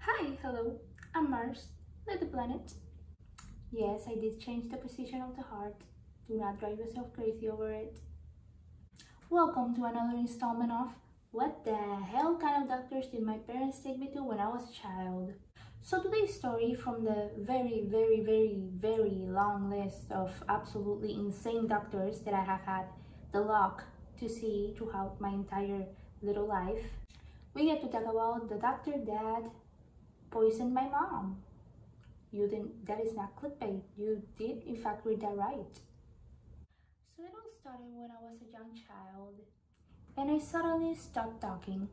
Hi, hello, I'm Mars, not the planet. Yes, I did change the position of the heart. Do not drive yourself crazy over it. Welcome to another installment of What the hell kind of doctors did my parents take me to when I was a child? So today's story from the very long list of absolutely insane doctors that I have had the luck to see throughout my entire little life. We get to talk about the doctor that poisoned my mom. You didn't, that is not clickbait. You did, in fact, read that right. So it all started when I was a young child and I suddenly stopped talking.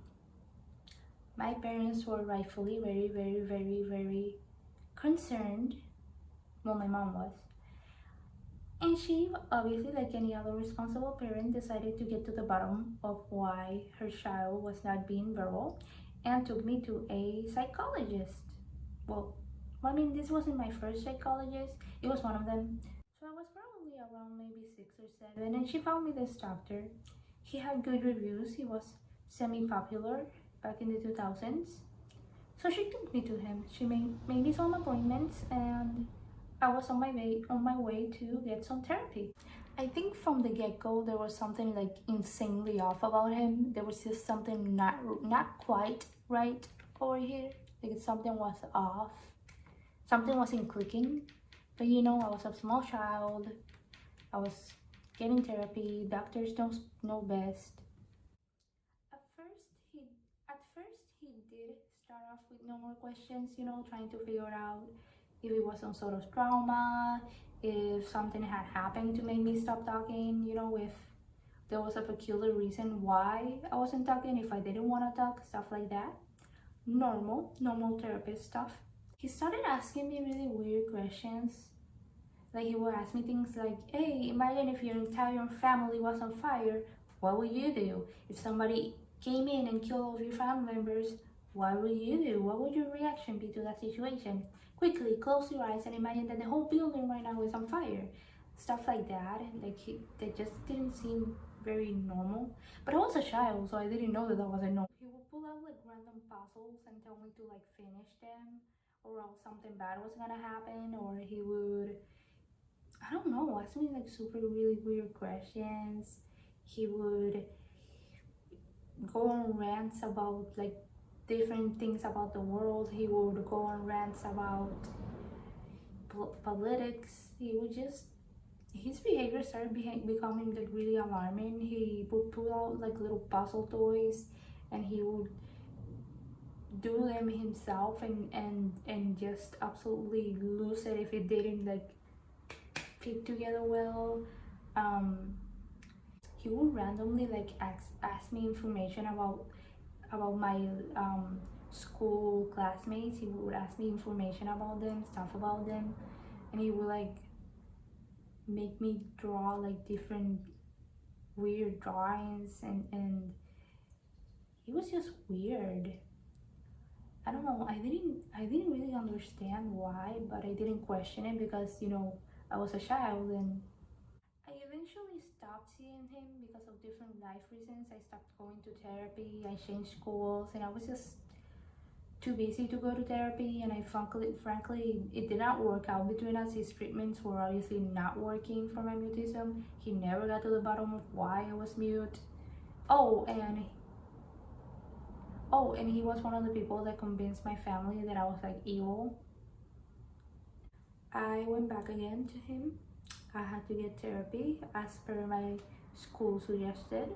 My parents were rightfully very concerned. Well, my mom was. And she, obviously, like any other responsible parent, decided to get to the bottom of why her child was not being verbal and took me to a psychologist. Well, this wasn't my first psychologist, it was one of them. So I was probably around maybe 6 or 7, and she found me this doctor. He had good reviews, he was semi popular back in the 2000s. So she took me to him. She made me some appointments, and I was on my way to get some therapy. I think from the get-go there was something like insanely off about him. There was just something not quite right over here. Like something was off. Something wasn't clicking. But I was a small child. I was getting therapy. Doctors don't know best. At first, he at first he did start off with no more questions, trying to figure out if it was some sort of trauma, if something had happened to make me stop talking, if there was a peculiar reason why I wasn't talking, if I didn't want to talk, stuff like that. Normal therapist stuff. He started asking me really weird questions. Like he would ask me things like, hey, imagine if your entire family was on fire, what would you do? If somebody came in and killed all of your family members, what would you do? What would your reaction be to that situation? Quickly close your eyes and imagine that the whole building right now is on fire. Stuff like that. That just didn't seem very normal. But I was a child, so I didn't know that wasn't normal. He would pull out like random puzzles and tell me to like finish them, or else something bad was gonna happen, or he would, I don't know, ask me like super really weird questions. He would go on rants about like different things about the world. He would go on rants about politics. He would just, his behavior started becoming like really alarming. He would pull out like little puzzle toys and he would do them himself and just absolutely lose it if it didn't like fit together well. um he would randomly like ask me information about my school classmates. He would ask me information about them, stuff about them, and he would like make me draw like different weird drawings, and he was just weird. I don't know, I didn't really understand why, but I didn't question it because I was a child. And I eventually stopped seeing him because of different life reasons. I stopped going to therapy, I changed schools, and I was just too busy to go to therapy. And I frankly, it did not work out between us. His treatments were obviously not working for my mutism. He never got to the bottom of why I was mute. Oh, and he was one of the people that convinced my family that I was like evil. I went back again to him. I had to get therapy as per my school suggested.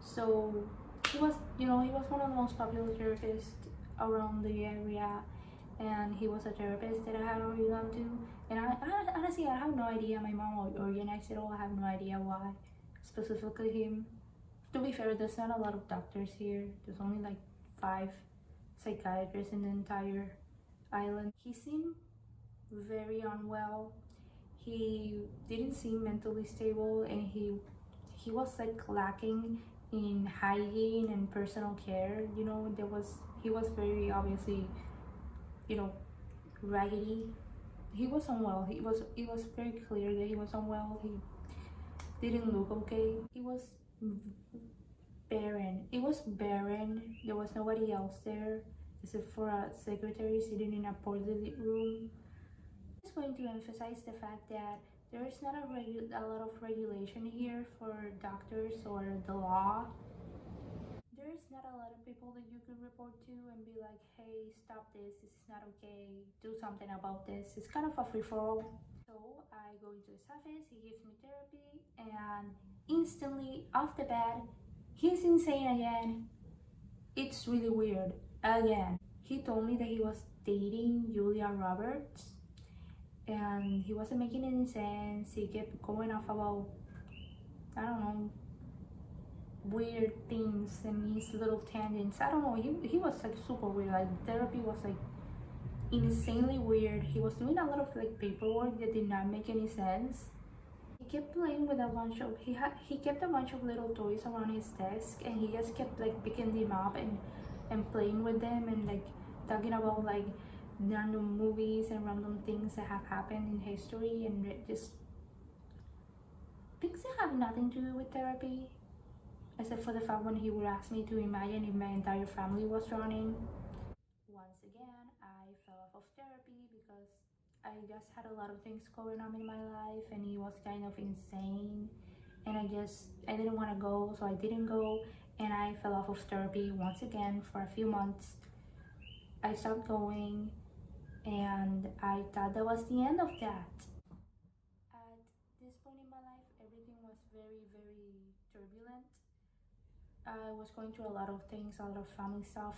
So he was one of the most popular therapists around the area, and he was a therapist that I had already gone to. And I honestly, I have no idea. My mom organized it all. I have no idea why specifically him. To be fair, there's not a lot of doctors here. There's only like 5 psychiatrists in the entire island. He seemed very unwell. He didn't seem mentally stable, and he was like lacking in hygiene and personal care. He was very obviously, you know raggedy. He was unwell. It was very clear that he was unwell. He didn't look okay. He was barren. It was barren. There was nobody else there. except for a secretary sitting in a poorly lit room. I'm just going to emphasize the fact that there is not a lot of regulation here for doctors or the law. There's not a lot of people that you could report to and be like, hey, stop this is not okay, do something about this. It's kind of a free-for-all. So I go into his office, he gives me therapy, and instantly off the bat, he's insane again. It's really weird. Again, he told me that he was dating Julia Roberts and he wasn't making any sense. He kept going off about, I don't know, weird things and his little tangents. I don't know, he was like super weird. Like therapy was like insanely weird. He was doing a lot of like paperwork that did not make any sense. He kept playing with a bunch of he kept a bunch of little toys around his desk and he just kept like picking them up and playing with them and like talking about like random movies and random things that have happened in history and just things that have nothing to do with therapy, except for the fact when he would ask me to imagine if my entire family was drowning. Once again, I fell off of therapy because I just had a lot of things going on in my life and it was kind of insane and I didn't want to go, so I didn't go and I fell off of therapy once again for a few months. I stopped going and I thought that was the end of that. At this point in my life, everything was very, very turbulent. I was going through a lot of things, a lot of family stuff,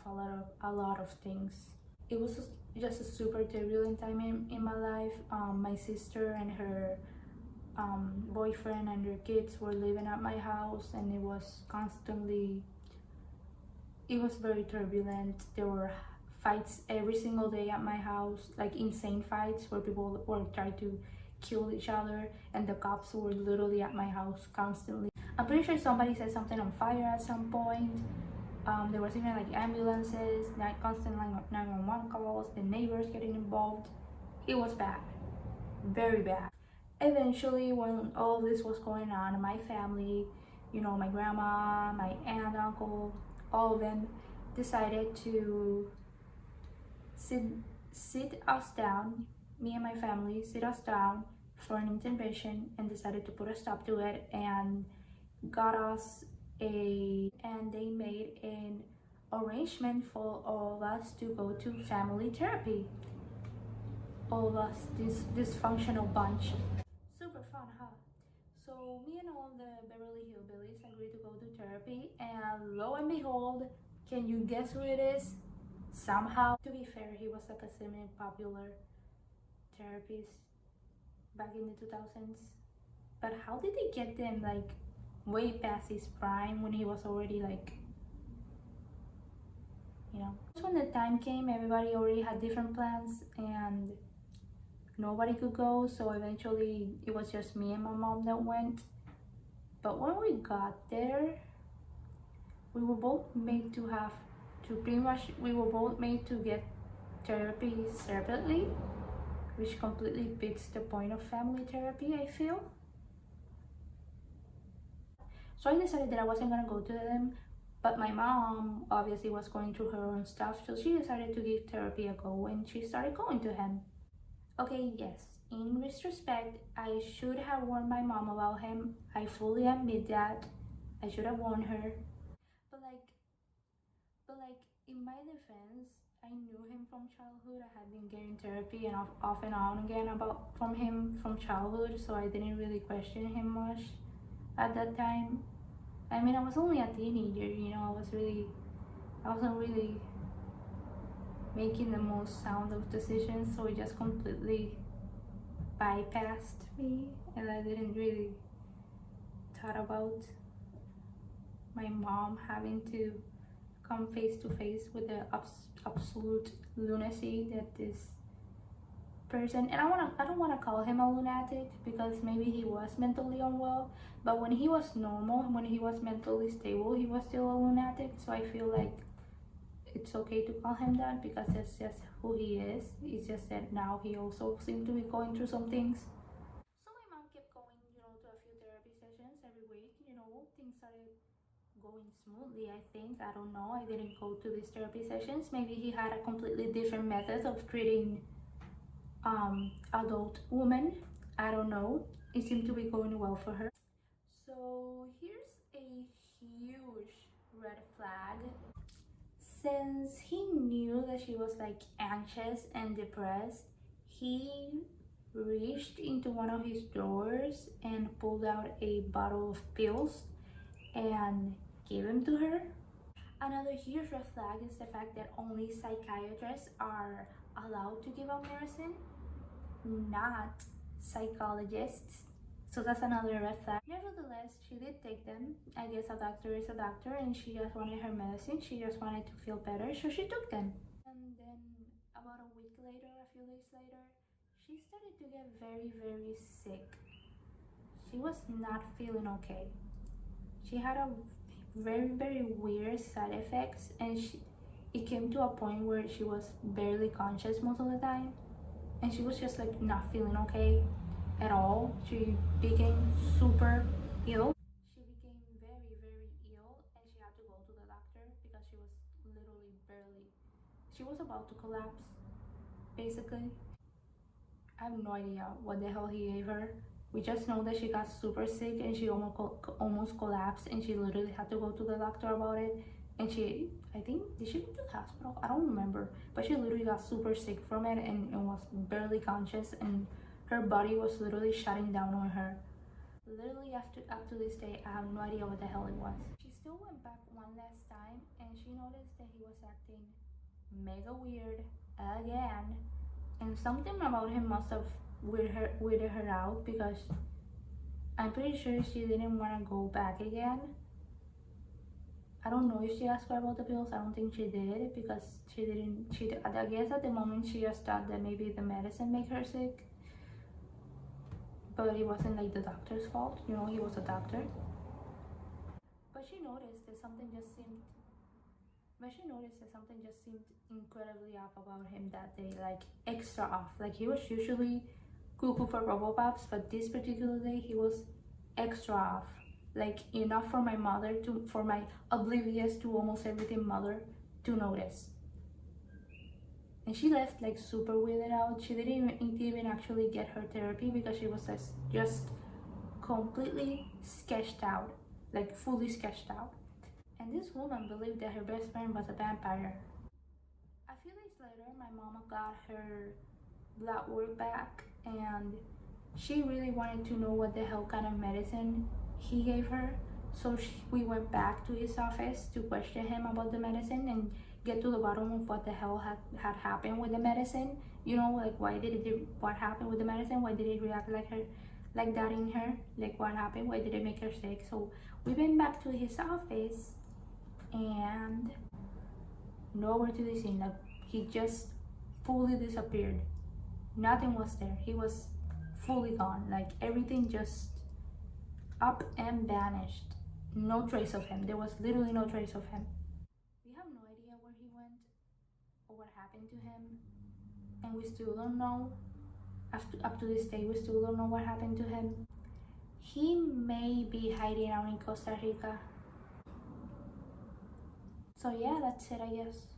a lot of things. It was just a super turbulent time in my life. My sister and her boyfriend and their kids were living at my house and it was very turbulent. There were fights every single day at my house, like insane fights where people were trying to kill each other and the cops were literally at my house constantly. I'm pretty sure somebody set something on fire at some point. There was even like ambulances, constant 911 calls, the neighbors getting involved. It was bad, very bad. Eventually, when all this was going on, my family, my grandma, my aunt, uncle, all of them decided to sit us down, me and my family, sit us down for an intervention and decided to put a stop to it and got us and they made an arrangement for all of us to go to family therapy. All of us, this dysfunctional bunch. Super fun, huh? So me and all the Beverly Hillbillies agreed to go to therapy and lo and behold, can you guess who it is? Somehow, to be fair, he was like a semi-popular therapist back in the 2000s. But how did they get them like way past his prime when he was already like, when the time came, everybody already had different plans and nobody could go, so eventually it was just me and my mom that went. But when we got there, we were both made to get therapy separately, which completely beats the point of family therapy, I feel. So I decided that I wasn't gonna go to them, but my mom obviously was going through her own stuff, so she decided to give therapy a go and she started going to him. Okay, yes, in retrospect, I should have warned my mom about him. I fully admit that. I should have warned her. But like in my defense, I knew him from childhood. I had been getting therapy and off and on again about from him from childhood, so I didn't really question him much at that time. I mean, I was only a teenager, I wasn't really making the most sound of decisions, so it just completely bypassed me and I didn't really thought about my mom having to come face to face with the absolute lunacy that this person, and I don't want to call him a lunatic because maybe he was mentally unwell, but when he was normal, when he was mentally stable, he was still a lunatic. So I feel like it's okay to call him that because that's just who he is. It's just that now he also seemed to be going through some things. So my mom kept going, to a few therapy sessions every week. Things started going smoothly, I think. I don't know. I didn't go to these therapy sessions. Maybe he had a completely different method of treating adult women. I don't know. It seemed to be going well for her. So here's a huge red flag. Since he knew that she was like anxious and depressed, he reached into one of his drawers and pulled out a bottle of pills and gave them to her. Another huge red flag is the fact that only psychiatrists are allowed to give out medicine, not psychologists. So that's another red flag. Nevertheless, she did take them. I guess a doctor is a doctor and she just wanted her medicine. She just wanted to feel better, so she took them. And then about a week later, a few days later, she started to get very, very sick. She was not feeling okay. She had a very, very weird side effects, and it came to a point where she was barely conscious most of the time, and she was just like not feeling okay at all. She became super ill. She became very, very ill, and she had to go to the doctor because she was literally barely, she was about to collapse, basically. I have no idea what the hell he gave her. We just know that she got super sick and she almost collapsed, and she literally had to go to the doctor about it. And she, I think, did she go to the hospital? I don't remember. But she literally got super sick from it and was barely conscious, and her body was literally shutting down on her. Literally up to this day, I have no idea what the hell it was. She still went back one last time and she noticed that he was acting mega weird again, and something about him must have weirded her out, because I'm pretty sure she didn't want to go back again. I don't know if she asked her about the pills. I don't think she did, because she didn't. I guess at the moment she just thought that maybe the medicine made her sick, but it wasn't like the doctor's fault. You know, he was a doctor. But she noticed that something just seemed. But she noticed that something just seemed incredibly off about him that day, like extra off. Like he was usually cuckoo for bubble pops, but this particular day he was extra off. Like enough for my mother to, for my oblivious to almost everything mother to notice. And she left like super weirded out. She didn't even actually get her therapy because she was just completely sketched out, like fully sketched out. And this woman believed that her best friend was a vampire. A few days later, my mama got her blood work back, and she really wanted to know what the hell kind of medicine he gave her. So we went back to his office to question him about the medicine and get to the bottom of what the hell had happened with the medicine. You know, like what happened with the medicine? Why did it react like that in her? Like what happened? Why did it make her sick? So we went back to his office, and nowhere to be seen. Like he just fully disappeared. Nothing was there. He was fully gone. Like everything just up and vanished. No trace of him. There was literally no trace of him. We have no idea where he went or what happened to him, and we still don't know. Up to this day, we still don't know what happened to him. He may be hiding out in Costa Rica. So yeah, that's it, I guess.